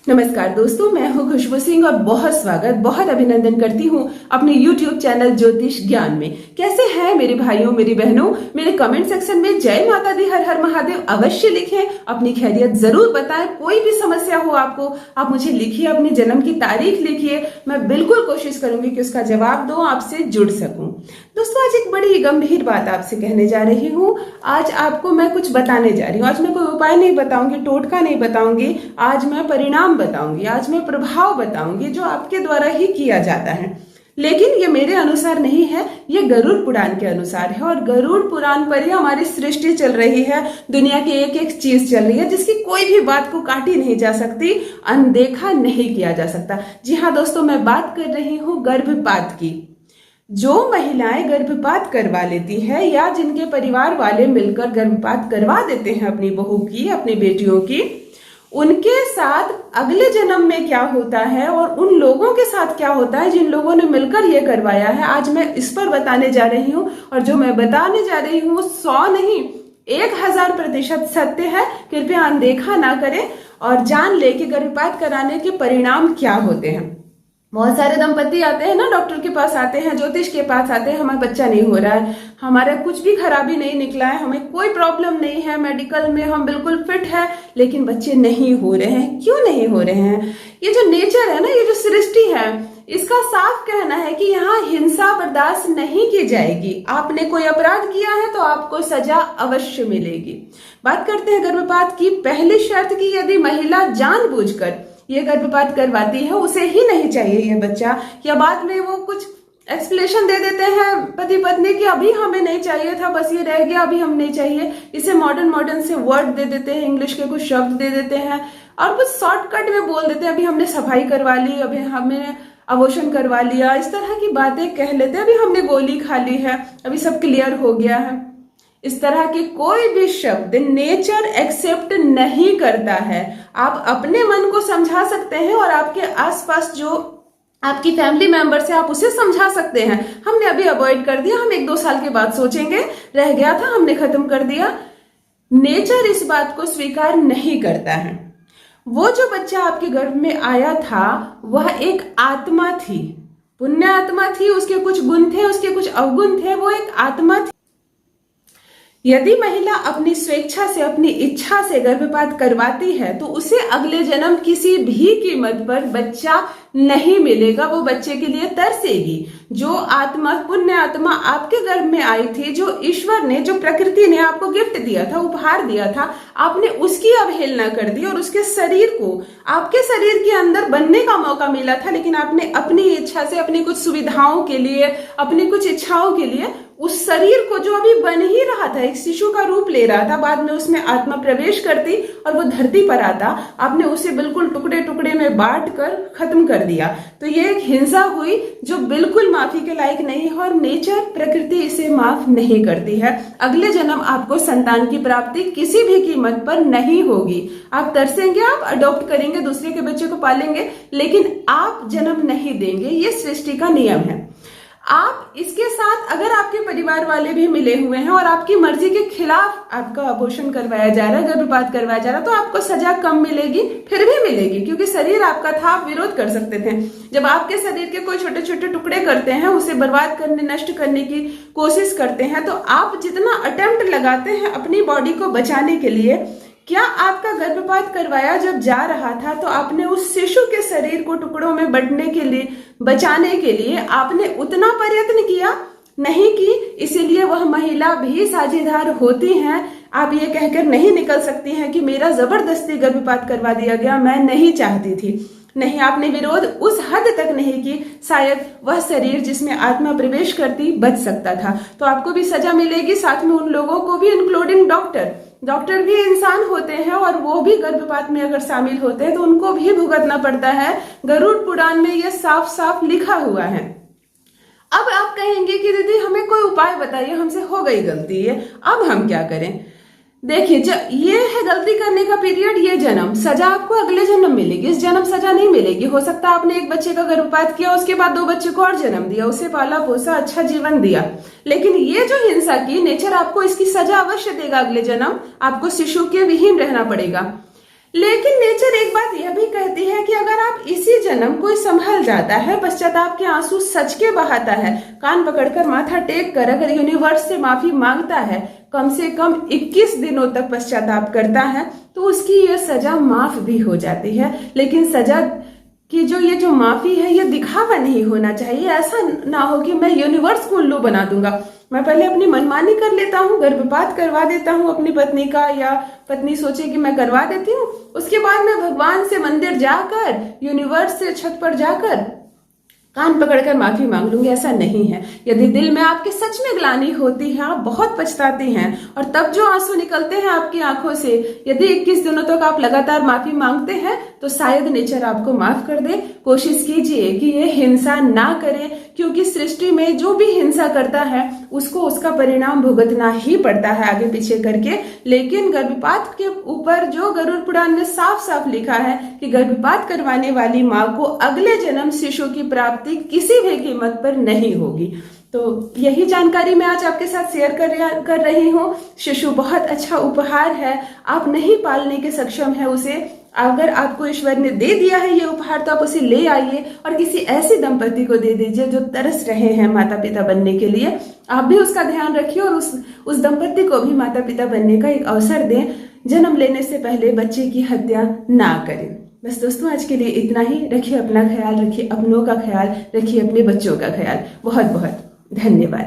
नमस्कार दोस्तों, मैं हूं खुशबू सिंह और बहुत अभिनंदन करती हूं अपने YouTube चैनल ज्योतिष ज्ञान में। कैसे हैं मेरे भाइयों मेरी बहनों? मेरे कमेंट सेक्शन में जय माता दी हर हर महादेव अवश्य लिखें, अपनी खैरियत जरूर बताएं। कोई भी समस्या हो आपको, आप मुझे लिखिए, अपनी जन्म की तारीख लिखिए, मैं बिल्कुल कोशिश करूंगी कि उसका जवाब दूं, आपसे जुड़ सकूं। दोस्तों, आज एक बड़ी गंभीर बात आपसे कहने जा रही हूँ। आज आपको मैं कुछ बताने जा रही हूँ। आज मैं कोई उपाय नहीं बताऊंगी, टोटका नहीं बताऊंगी, आज मैं परिणाम बताऊंगी, आज मैं प्रभाव बताऊंगी जो आपके द्वारा ही किया जाता है। लेकिन ये मेरे अनुसार नहीं है, ये गरुड़ पुराण के अनुसार है। और गरुड़ पुराण पर ही हमारी सृष्टि चल रही है, दुनिया की एक एक चीज चल रही है, जिसकी कोई भी बात को काटी नहीं जा सकती, अनदेखा नहीं किया जा सकता। जी हाँ दोस्तों, मैं बात कर रही हूँ गर्भपात की। जो महिलाएं गर्भपात करवा लेती है या जिनके परिवार वाले मिलकर गर्भपात करवा देते हैं अपनी बहू की, अपनी बेटियों की, उनके साथ अगले जन्म में क्या होता है और उन लोगों के साथ क्या होता है जिन लोगों ने मिलकर ये करवाया है, आज मैं इस पर बताने जा रही हूँ। और जो मैं बताने जा रही हूँ 100 नहीं 1000% सत्य है। कृपया अनदेखा ना करें और जान ले कि गर्भपात कराने के परिणाम क्या होते हैं। बहुत सारे दंपति आते हैं ना, डॉक्टर के पास आते हैं, ज्योतिष के पास आते हैं, हमें बच्चा नहीं हो रहा है, हमारा कुछ भी खराबी नहीं निकला है, हमें कोई प्रॉब्लम नहीं है, मेडिकल में हम बिल्कुल फिट है, लेकिन बच्चे नहीं हो रहे हैं। क्यों नहीं हो रहे हैं? ये जो नेचर है ना, ये जो सृष्टि है, इसका साफ कहना है कि यहाँ हिंसा बर्दाश्त नहीं की जाएगी। आपने कोई अपराध किया है तो आपको सजा अवश्य मिलेगी। बात करते हैं गर्भपात की। पहली शर्त की यदि महिला जानबूझकर ये गर्भपात करवाती है, उसे ही नहीं चाहिए ये बच्चा, या बाद में वो कुछ एक्सप्लेनेशन दे देते हैं पति पत्नी की, अभी हमें नहीं चाहिए था, बस ये रह गया, अभी हम नहीं चाहिए। इसे मॉडर्न से वर्ड दे देते हैं, इंग्लिश के कुछ शब्द दे देते हैं और कुछ शॉर्टकट में बोल देते हैं, अभी हमने सफाई करवा ली, अभी हमने अबॉर्शन करवा लिया, इस तरह की बातें कह लेते हैं, अभी हमने गोली खा ली है, अभी सब क्लियर हो गया है। इस तरह के कोई भी शब्द नेचर एक्सेप्ट नहीं करता है। आप अपने मन को समझा सकते हैं और आपके आसपास जो आपकी फैमिली मेंबर है आप उसे समझा सकते हैं। हमने अभी अवॉइड कर दिया, हम 1-2 साल के बाद सोचेंगे, रह गया था, हमने खत्म कर दिया। नेचर इस बात को स्वीकार नहीं करता है। वो जो बच्चा आपके गर्भ में आया था वह एक आत्मा थी, पुण्य आत्मा थी, उसके कुछ गुण थे, उसके कुछ अवगुण थे, वो एक आत्मा थी। यदि महिला अपनी स्वेच्छा से, अपनी इच्छा से गर्भपात करवाती है तो उसे अगले जन्म किसी भी कीमत पर बच्चा नहीं मिलेगा, वो बच्चे के लिए तरसेगी। जो आत्मा, पुण्य आत्मा आपके गर्भ में आई थी, जो ईश्वर ने, जो प्रकृति ने आपको गिफ्ट दिया था, उपहार दिया था, आपने उसकी अवहेलना कर दी और उसके शरीर को आपके शरीर के अंदर बनने का मौका मिला था, लेकिन आपने अपनी इच्छा से, अपनी कुछ सुविधाओं के लिए, अपनी कुछ इच्छाओं के लिए उस शरीर को, जो अभी बन ही रहा था, एक शिशु का रूप ले रहा था, बाद में उसमें आत्मा प्रवेश करती और वो धरती पर आता, आपने उसे बिल्कुल टुकड़े टुकड़े में बांट कर खत्म कर दिया। तो ये एक हिंसा हुई जो बिल्कुल माफी के लायक नहीं है और नेचर, प्रकृति इसे माफ नहीं करती है। अगले जन्म आपको संतान की प्राप्ति किसी भी कीमत पर नहीं होगी। आप तरसेंगे, आप अडॉप्ट करेंगे, दूसरे के बच्चे को पालेंगे, लेकिन आप जन्म नहीं देंगे। ये सृष्टि का नियम है। आप इसके साथ, अगर आपके परिवार वाले भी मिले हुए हैं और आपकी मर्जी के खिलाफ आपका अबॉर्शन करवाया जा रहा है, गर्भपात करवाया जा रहा है, तो आपको सजा कम मिलेगी, फिर भी मिलेगी, क्योंकि शरीर आपका था, आप विरोध कर सकते थे। जब आपके शरीर के कोई छोटे छोटे टुकड़े करते हैं, उसे बर्बाद करने, नष्ट करने की कोशिश करते हैं, तो आप जितना अटेम्प्ट लगाते हैं अपनी बॉडी को बचाने के लिए, क्या आपका गर्भपात करवाया जब जा रहा था तो आपने उस शिशु के शरीर को टुकड़ों में बंटने के लिए, बचाने के लिए आपने उतना प्रयत्न किया? नहीं की। इसीलिए वह महिला भी साझेदार होती हैं। आप ये कहकर नहीं निकल सकती हैं कि मेरा जबरदस्ती गर्भपात करवा दिया गया, मैं नहीं चाहती थी। नहीं, आपने विरोध उस हद तक नहीं की, शायद वह शरीर जिसमें आत्मा प्रवेश करती बच सकता था, तो आपको भी सजा मिलेगी। साथ में उन लोगों को भी, इंक्लूडिंग डॉक्टर भी इंसान होते हैं और वो भी गर्भपात में अगर शामिल होते हैं तो उनको भी भुगतना पड़ता है। गरुड़ पुराण में ये साफ साफ लिखा हुआ है। अब आप कहेंगे कि दीदी हमें कोई उपाय बताइए, हमसे हो गई गलती है, अब हम क्या करें? देखिए, ये है गलती करने का पीरियड, ये जन्म, सजा आपको अगले जन्म मिलेगी, इस जन्म सजा नहीं मिलेगी। हो सकता है आपने एक बच्चे का गर्भपात किया, उसके बाद 2 बच्चे को और जन्म दिया, उसे पाला पोसा, अच्छा जीवन दिया, लेकिन ये जो हिंसा की, नेचर आपको इसकी सजा अवश्य देगा। अगले जन्म आपको शिशु के विहीन रहना पड़ेगा। लेकिन नेचर एक बात यह भी कहती है जन्म कोई संभल जाता है, पश्चाताप के आंसू सच के बहाता है, कान पकड़कर माथा टेक कर अगर यूनिवर्स से माफी मांगता है, कम से कम 21 दिनों तक पश्चाताप करता है, तो उसकी ये सजा माफ भी हो जाती है। लेकिन सजा कि ये जो माफी है ये दिखावा नहीं होना चाहिए। ऐसा ना हो कि मैं यूनिवर्स को उल्लू बना दूंगा, मैं पहले अपनी मनमानी कर लेता हूँ, गर्भपात करवा देता हूँ अपनी पत्नी का, या पत्नी सोचे कि मैं करवा देती हूँ, उसके बाद मैं भगवान से मंदिर जाकर, यूनिवर्स से छत पर जाकर कान पकड़कर माफी मांग लूंगी। ऐसा नहीं है। यदि दिल में आपके सच में ग्लानि होती है, आप बहुत पछताते हैं और तब जो आंसू निकलते हैं आपकी आंखों से, यदि 21 दिनों तक आप लगातार माफी मांगते हैं तो शायद नेचर आपको माफ कर दे। कोशिश कीजिए कि ये हिंसा ना करें, क्योंकि सृष्टि में जो भी हिंसा करता है उसको उसका परिणाम भुगतना ही पड़ता है आगे पीछे करके। लेकिन गर्भपात के ऊपर जो गरुड़ पुराण में साफ साफ लिखा है कि गर्भपात करवाने वाली माँ को अगले जन्म शिशु की प्राप्ति किसी भी कीमत पर नहीं होगी। तो यही जानकारी मैं आज आपके साथ शेयर कर रही हूँ। शिशु बहुत अच्छा उपहार है, आप नहीं पालने के सक्षम है उसे, अगर आपको ईश्वर ने दे दिया है ये उपहार तो आप उसे ले आइए और किसी ऐसे दंपति को दे दीजिए जो तरस रहे हैं माता पिता बनने के लिए। आप भी उसका ध्यान रखिए और उस दंपति को भी माता पिता बनने का एक अवसर दें। जन्म लेने से पहले बच्चे की हत्या ना करें। बस दोस्तों, आज के लिए इतना ही। रखिए अपना ख्याल, रखिए अपनों का ख्याल, रखिए अपने बच्चों का ख्याल। बहुत बहुत धन्यवाद।